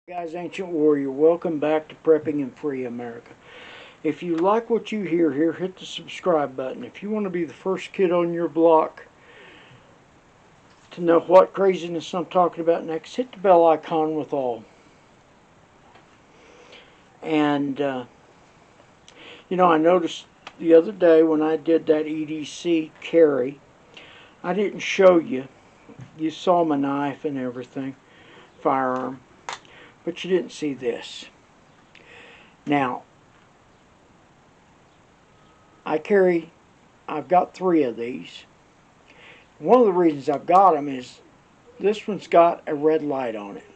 Guys, Ancient Warrior, welcome back to Prepping in Free America. If you like what you hear here, hit the subscribe button. If you want to be the first kid on your block to know what craziness I'm talking about next, hit the bell icon with all. And, I noticed the other day when I did that EDC carry, I didn't show you. You saw my knife and everything, firearm. But you didn't see this. Now, I've got 3 of these. One of the reasons I've got them is this one's got a red light on it.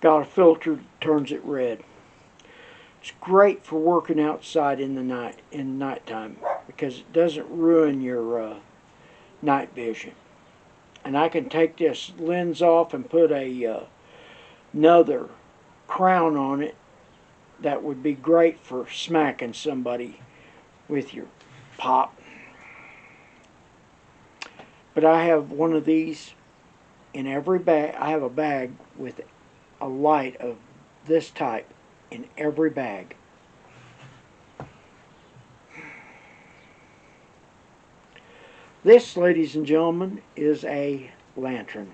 Got a filter that turns it red. It's great for working outside in the nighttime because it doesn't ruin your night vision. And I can take this lens off and put another crown on it that would be great for smacking somebody with your pop. But I have one of these in every bag. I have a bag with a light of this type in every bag. This, ladies and gentlemen, is a lantern.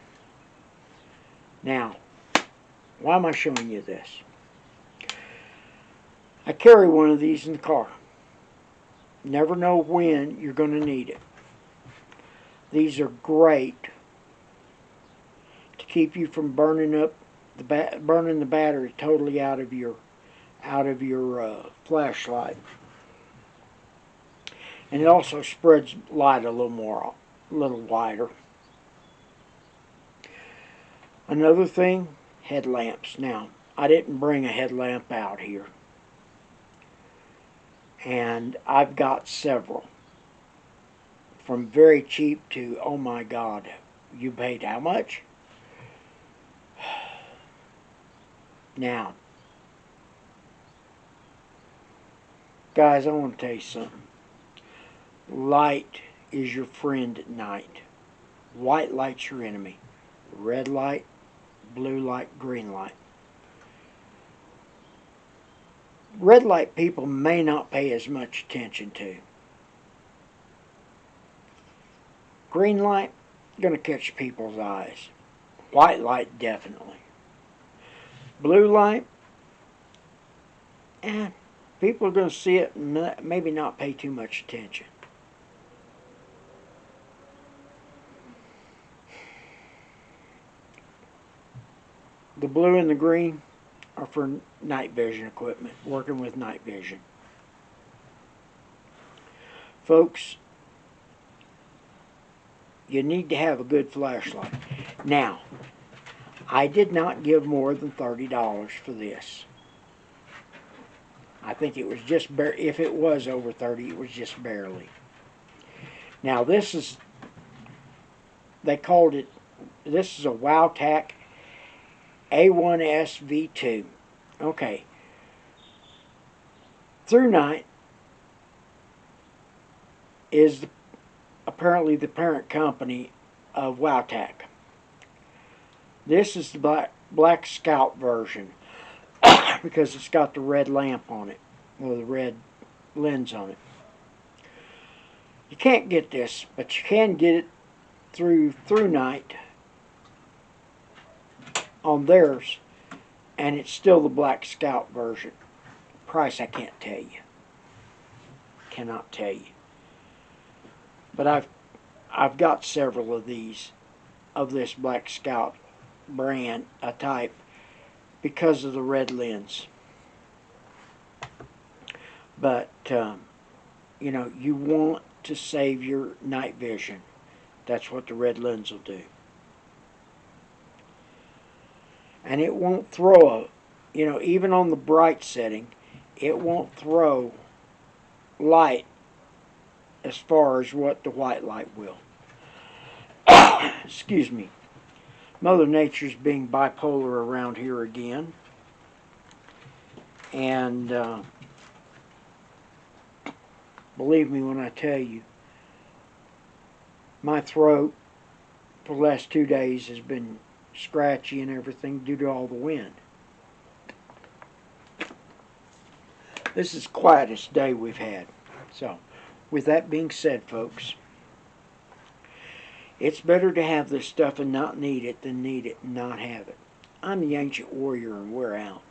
Now, why am I showing you this? I carry one of these in the car. Never know when you're going to need it. These are great to keep you from burning the battery totally out of your flashlight. And it also spreads light a little wider. Another thing, headlamps. Now, I didn't bring a headlamp out here. And I've got several. From very cheap to, oh my God, you paid how much? Now, guys, I want to tell you something. Light is your friend at night. White light's your enemy. Red light, blue light, green light. Red light people may not pay as much attention to. Green light, going to catch people's eyes. White light, definitely. Blue light, people are going to see it and maybe not pay too much attention. The blue and the green are for night vision equipment, working with night vision. Folks, you need to have a good flashlight. Now, I did not give more than $30 for this. I think it was just if it was over 30, it was just barely. Now this is, this is a WowTac A1S V2. Okay. Through Night is apparently the parent company of WowTac. This is the Black Scout version because it's got the red lamp on it, or the red lens on it. You can't get this, but you can get it through Night on theirs, and it's still the Black Scout version. Price I can't tell you. Cannot tell you. But I've got several of these, of this Black Scout brand, a type, because of the red lens. But you want to save your night vision. That's what the red lens will do. And it won't throw even on the bright setting, it won't throw light as far as what the white light will. Excuse me. Mother Nature's being bipolar around here again. And believe me when I tell you, my throat for the last 2 days has been scratchy and everything due to all the wind. This is the quietest day we've had. So, with that being said, folks, it's better to have this stuff and not need it than need it and not have it. I'm the Ancient Warrior, and we're out.